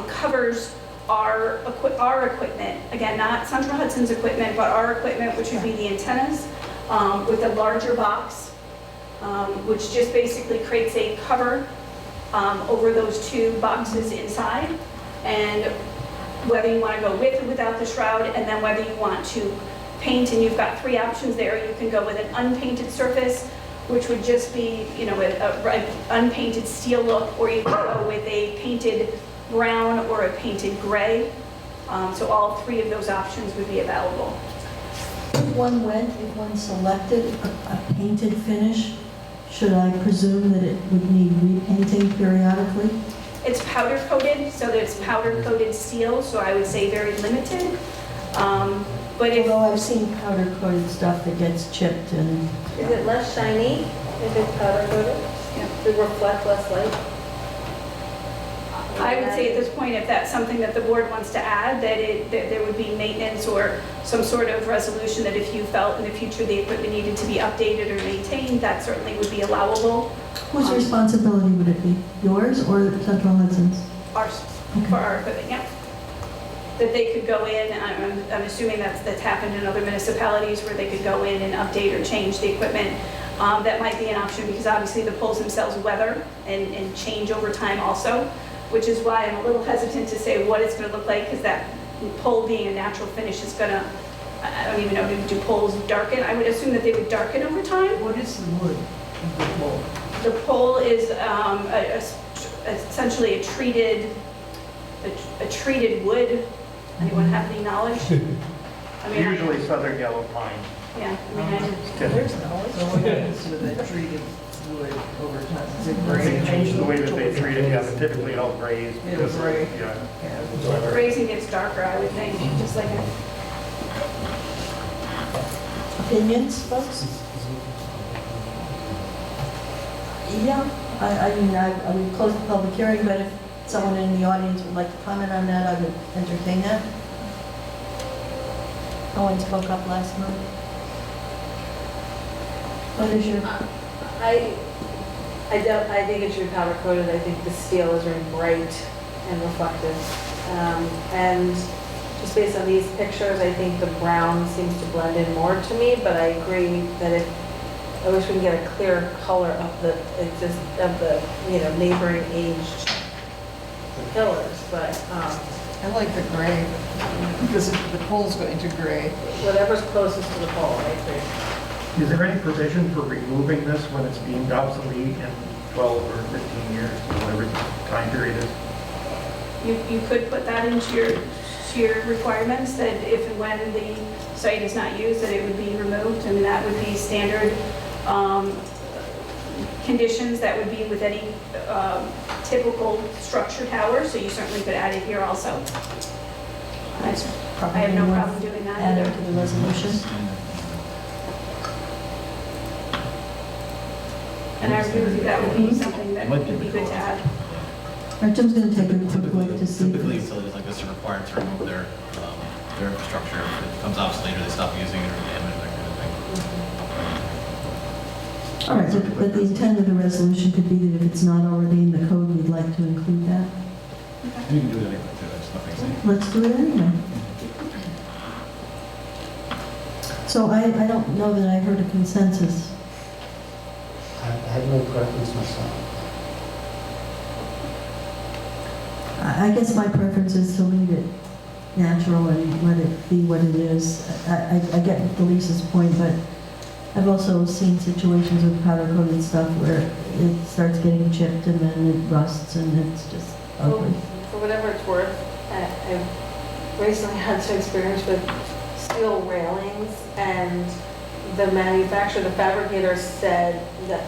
covers our equipment, again, not Central Hudson's equipment, but our equipment, which would be the antennas, with a larger box, which just basically creates a cover over those two boxes inside, and whether you want to go with or without the shroud, and then whether you want to paint, and you've got three options there. You can go with an unpainted surface, which would just be, you know, an unpainted steel look, or you can go with a painted brown or a painted gray. So all three of those options would be available. If one selected a painted finish, should I presume that it would need repainting periodically? It's powder coated, so there's powder coated steel, so I would say very limited. But if, Although I've seen powder coated stuff that gets chipped and, Is it less shiny if it's powder coated? Yeah. To reflect less light? I would say at this point, if that's something that the board wants to add, that there would be maintenance or some sort of resolution that if you felt in the future the equipment needed to be updated or maintained, that certainly would be allowable. whose responsibility would it be? Yours or Central Hudson's? Ours, for our equipment, yeah. That they could go in, I'm assuming that's happened in other municipalities where they could go in and update or change the equipment. That might be an option because obviously the poles themselves weather and change over time also, which is why I'm a little hesitant to say what it's going to look like, because that pole being a natural finish is going to, I don't even know, do poles darken? I would assume that they would darken over time. What is the wood of the pole? The pole is essentially a treated wood. Anyone have any knowledge? I mean, Usually southern yellow pine. Yeah, I mean, Typically. So what happens with that treated wood over time? Is it They gray? change the way that they treat it, yeah, but typically all grays. It'll because of- gray. Yeah. Yeah. grazing gets darker, I would think, just like a Opinions, folks? Yeah, I mean, I would close the public hearing, but if someone in the audience would like to comment on that, I would entertain that. No one spoke up last month. What is your, I think it should be powder coated. I think the steel is very bright and reflective. And just based on these pictures, I think the brown seems to blend in more to me, but I agree that I wish we could get a clearer color of the neighboring aged pillars, but I like the gray, because the pole's going to gray. whatever's closest to the pole, I agree. Is there any provision for removing this when it's deemed obsolete in 12 or 15 years, or whatever the time period is? You could put that into your requirements, that if and when the site is not used, that it would be removed. I mean, that would be standard conditions that would be with any typical structure tower, so you certainly could add it here also. That's I have no probably problem worth doing that adding either. to the resolution. And I agree with you, that would be something that would be good to add. All right, Jim's going to take a quick look to see. Typically, utilities like this are required to remove their infrastructure. If it becomes obsolete or they stop using it or damage, that kind of thing. All right, but the intent of the resolution could be that if it's not already in the code, we'd like to include that. And you can do it anyway, too. There's nothing saying. Let's do it anyway. So I don't know that I heard a consensus. I have no preference myself. I guess my preference is to leave it natural and let it be what it is. I get Delisa's point, but I've also seen situations with powder-coated stuff where it starts getting chipped and then it rusts and it's just ugly. For whatever it's worth, I've recently had some experience with steel railings, and the manufacturer, the fabricator said that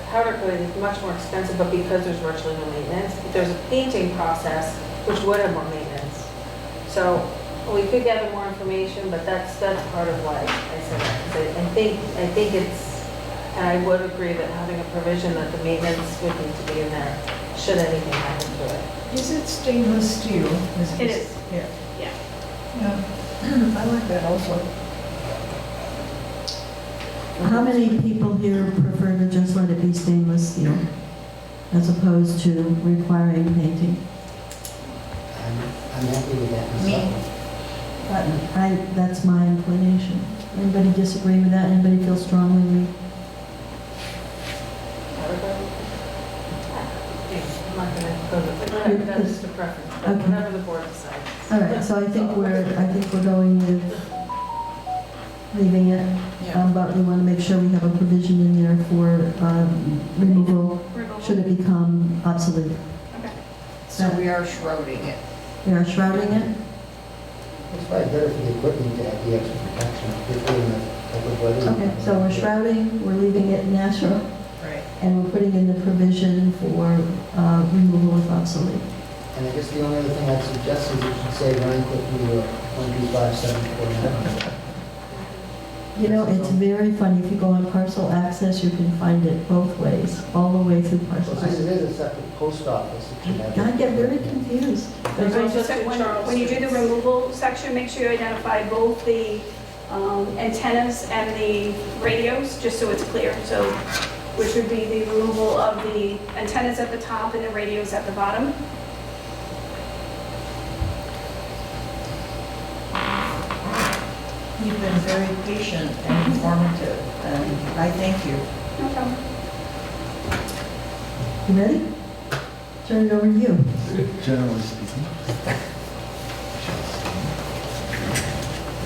powder coating is much more expensive, but because there's virtually no maintenance, there's a painting process which would have more maintenance. So we could gather more information, but that's part of why I said that. 'Cause I think it's, and I would agree that having a provision that the maintenance would need to be in there should anything happen to it. Is it stainless steel? It is. Yeah. Yeah. Yeah, I like that also. How many people here prefer to just let it be stainless steel as opposed to requiring painting? I'm happy with that myself. That's my inclination. Anybody disagree with that? Anybody feel strongly? I'm not going to go with that's just a preference, but Okay. whatever the board decides. All right, so I think we're going with leaving it, but we want to make sure we have a provision in there for removal should it become obsolete. Okay. So we are shrouding it. We are shrouding it. It's probably better for the equipment to have the extra protection, particularly in the type of weather. Okay, so we're shrouding, we're leaving it natural, Right. and we're putting in the provision for removal if obsolete. And I guess the only other thing I'd suggest is you should say Rhinebeck, New York, 125749. You know, it's very funny, if you go on parcel access, you can find it both ways, all the way through parcel So since access. it is a separate post office, it should have. I get very confused. There's I also just said two when Charles you do the Streets. removal section, make sure you identify both the antennas and the radios, just so it's clear. So, which would be the removal of the antennas at the top and the radios at the bottom. You've been very patient and informative, and I thank you. No problem. You ready? Turn it over to you. Generally speaking.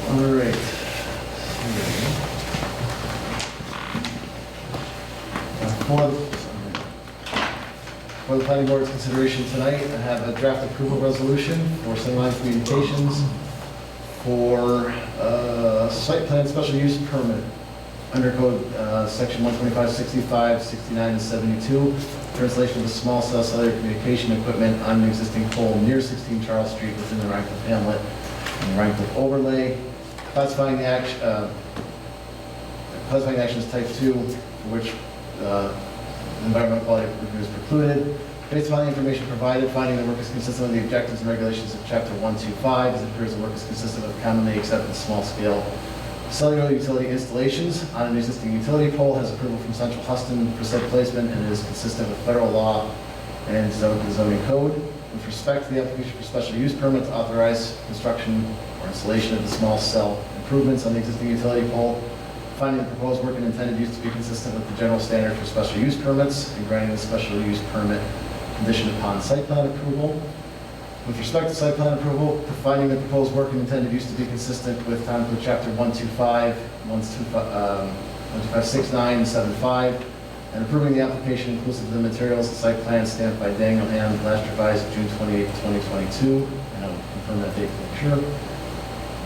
All right. For the planning board's consideration tonight, I have a draft approval resolution for Centerline Communications for site plan special use permit under code section 125, 65, 69, and 72, for installation of a small cell cellular communication equipment on an existing pole near 16 Charles Street within the Rhinecliff hamlet and the Rhinecliff overlay. Classifying the action as type 2, for which environmental quality review is precluded. Based upon the information provided, finding the work is consistent with the objectives and regulations of Chapter 125, as it appears the work is consistent with commonly accepted small-scale cellular utility installations on an existing utility pole, has approval from Central Huston for said placement, and is consistent with federal law and the zoning code. With respect to the application for special use permit to authorize construction or installation of the small cell improvements on the existing utility pole, finding the proposed work and intended use to be consistent with the general standard for special use permits, and granting the special use permit conditioned upon site plan approval. With respect to site plan approval, finding the proposed work and intended use to be consistent with Town Code Chapter 125, 12569, and 75, and approving the application inclusive of the materials and site plan stamped by Daniel Hand, last revised June 28, 2022, and I'll confirm that date for sure.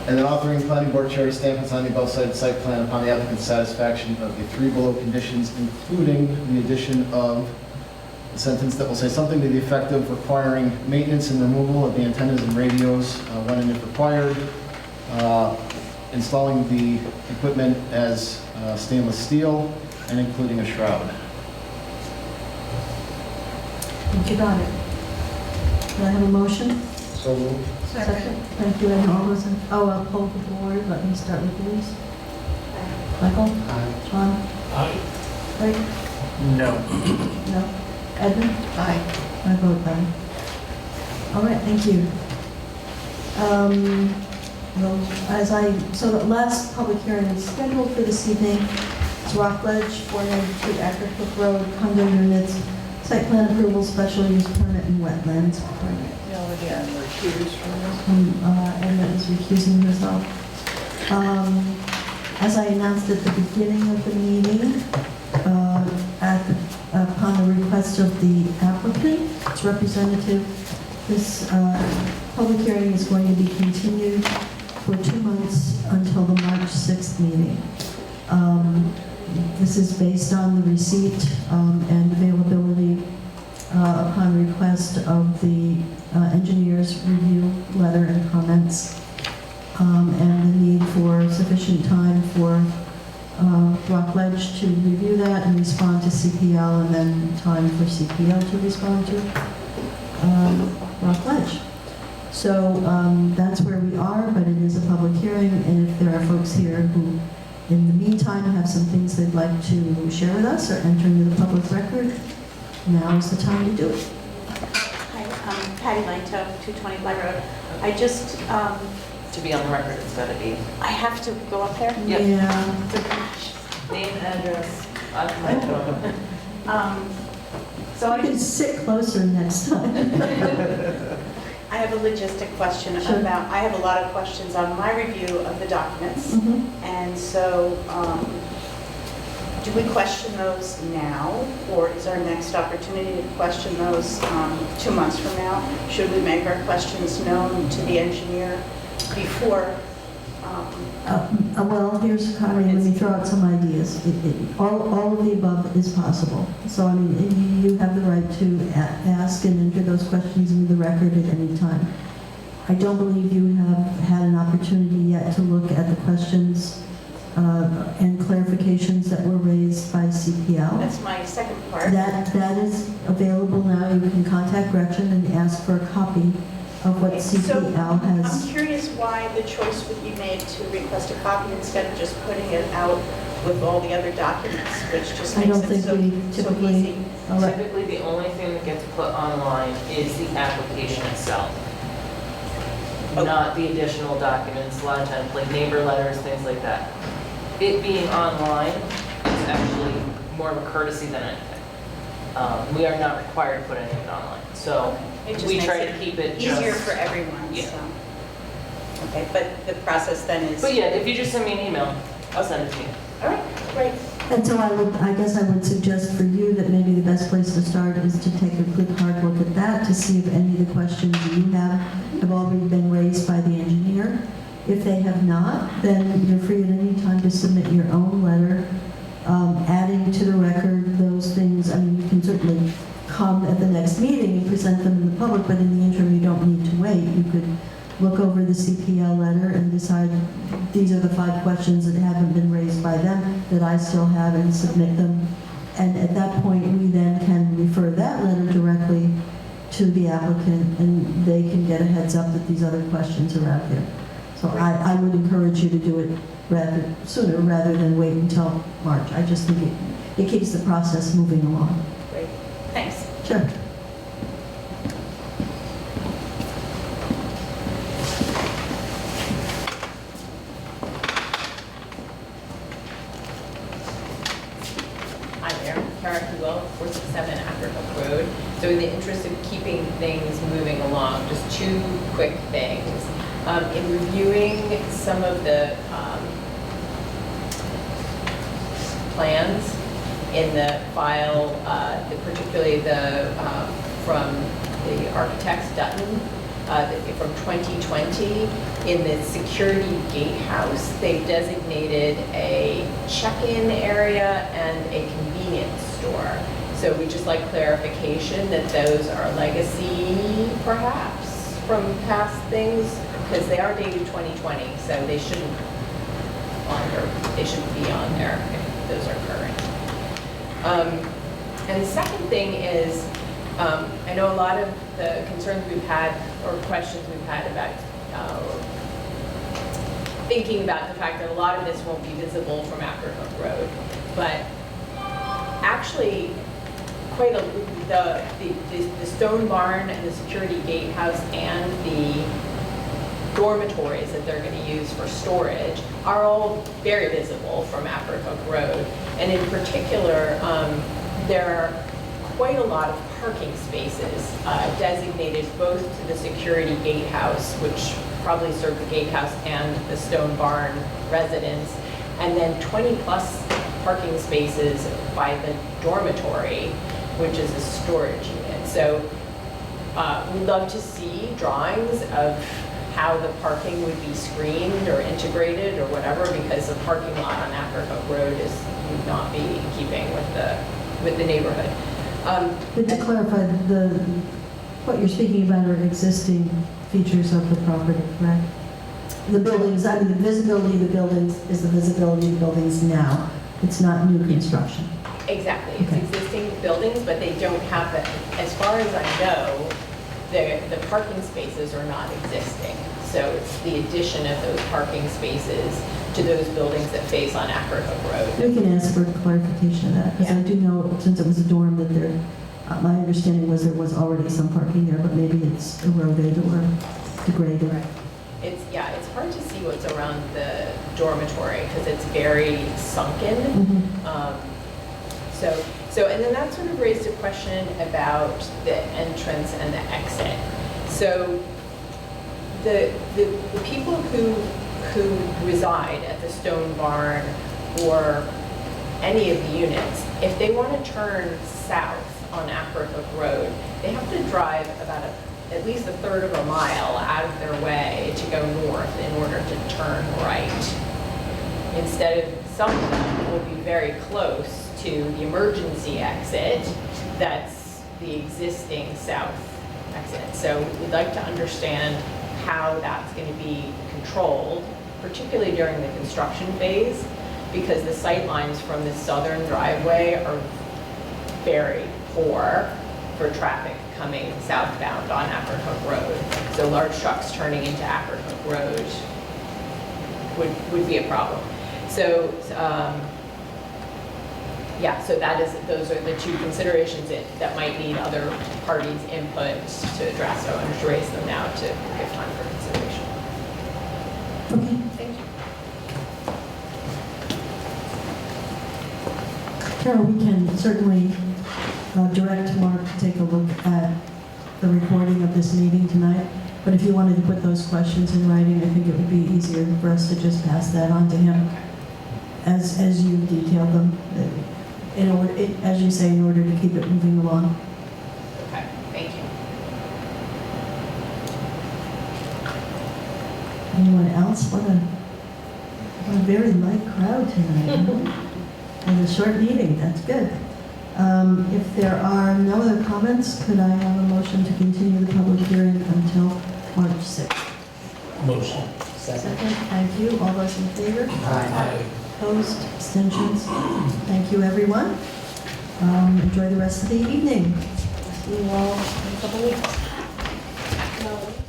And then authoring planning board chair to stamp and sign the above cited site plan upon the applicant's satisfaction of the 3 below conditions, including the addition of a sentence that will say something to the effect of requiring maintenance and removal of the antennas and radios when and if required, installing the equipment as stainless steel, and including a shroud. Think you got it. Do I have a motion? So moved. Second. Thank you, and all those in, I'll poll the board. Let me start with Louise. Michael? Aye. John? Aye. Craig? No. No? Edmund? Aye. I vote aye. All right, thank you. So the last public hearing is scheduled for this evening. It's Rockledge, 492 Ackercliff Road, condo units, site plan approval, special use permit, and wetlands permit. No, again, we're recused from this. Edna is recusing herself. As I announced at the beginning of the meeting, upon the request of the applicant, its representative, this public hearing is going to be continued for 2 months until the March 6th meeting. This is based on the receipt and availability upon request of the engineer's review letter and comments, and the need for sufficient time for Rockledge to review that and respond to CPL, and then time for CPL to respond to Rockledge. So that's where we are, but it is a public hearing, and if there are folks here who, in the meantime, have some things they'd like to share with us or enter into the public record, now is the time to do it. Hi, I'm Patty Lanto, 220 Bly Road. I just, To be on the record, it's gotta be I have to go up there? Yep. Yeah. name, address, So You can sit closer next time. I have a logistic question Sure. about, I have a lot of questions on my review of the documents. Mhm. And so, do we question those now? Or is our next opportunity to question those 2 months from now? Should we make our questions known to the engineer before? Well, here's, let me throw out some ideas. All of the above is possible. So, I mean, you have the right to ask and enter those questions into the record at any time. I don't believe you have had an opportunity yet to look at the questions and clarifications that were raised by CPL. That's my second part. That is available now. You can contact Gretchen and ask for a copy of what CPL I'm has. curious why the choice would be made to request a copy instead of just putting it out with all the other documents, which just I makes don't it think so we so typically. easy. Typically, the only thing that gets put online is the application itself. Not the additional documents, a lot of times like neighbor letters, things like that. It being online is actually more of a courtesy than anything. We are not required to put anything online, so It just we makes try it to keep it just. Easier for everyone, Yeah. so. Okay, but the process then is. But yeah, if you just send me an email, I'll send it to you. All right, great. And so I guess I would suggest for you that maybe the best place to start is to take a good hard look at that to see if any of the questions you have already been raised by the engineer. If they have not, then you're free at any time to submit your own letter, adding to the record those things. I mean, you can certainly come at the next meeting and present them in the public, but in the interim, you don't need to wait. You could look over the CPL letter and decide these are the 5 questions that haven't been raised by them that I still have, and submit them. And at that point, we then can refer that letter directly to the applicant, and they can get a heads up that these other questions are out there. So I would encourage you to do it sooner rather than wait until March. I just think it keeps the process moving along. Great, thanks. Sure. Hi there, Kara Kulo, 467 Ackercliff Road. So in the interest of keeping things moving along, just 2 quick things. In reviewing some of the plans in the file, particularly from the architects, Dutton, from 2020, in the security gatehouse, they've designated a check-in area and a convenience store. So we just like clarification that those are legacy, perhaps, from past things, because they are dated 2020, so they shouldn't be on there if those are current. And the second thing is, I know a lot of the concerns we've had, or questions we've had about thinking about the fact that a lot of this won't be visible from Africa Road, but actually, the stone barn and the security gatehouse and the dormitories that they're going to use for storage are all very visible from Africa Road. And in particular, there are quite a lot of parking spaces designated both to the security gatehouse, which probably serve the gatehouse and the stone barn residents, and then 20-plus parking spaces by the dormitory, which is a storage unit. So we'd love to see drawings of how the parking would be screened or integrated or whatever, because the parking lot on Africa Road would not be in keeping with the neighborhood. But to clarify, what you're speaking about are existing features of the property, correct? The buildings, I mean, the visibility of the buildings is the visibility of the buildings now. It's not new construction. Exactly, it's Okay. existing buildings, but they don't have as far as I know, the parking spaces are not existing. So it's the addition of those parking spaces to those buildings that face on Africa Road. We can ask for clarification of that, because I do know, since it was a dorm, that there, my understanding was there was already some parking there, but maybe it's eroded or degraded. Right. It's hard to see what's around the dormitory because it's very sunken. And then that sort of raised a question about the entrance and the exit. So the people who reside at the stone barn or any of the units, if they want to turn south on Africa Road, they have to drive about at least a third of a mile out of their way to go north in order to turn right. Instead of, some of them will be very close to the emergency exit that's the existing south exit. So we'd like to understand how that's going to be controlled, particularly during the construction phase, because the sight lines from the southern driveway are very poor for traffic coming southbound on Africa Road. So large trucks turning into Africa Road would be a problem. So, those are the two considerations that might need other parties' input to address. So I'm just raise them now to give time for consideration. Okay. Thank you. Carol, we can certainly direct Mark to take a look at the recording of this meeting tonight. But if you wanted to put those questions in writing, I think it would be easier for us to just pass that on to him as you detailed them. As you say, in order to keep it moving along. Okay, thank you. Anyone else? What a very light crowd tonight. And a short meeting, that's good. If there are no other comments, could I have a motion to continue the public hearing until March 6th? Motion. Second. Thank you. All those in favor? Aye. Opposed? Abstentions? Thank you, everyone. Enjoy the rest of the evening. See you all in a couple weeks. No.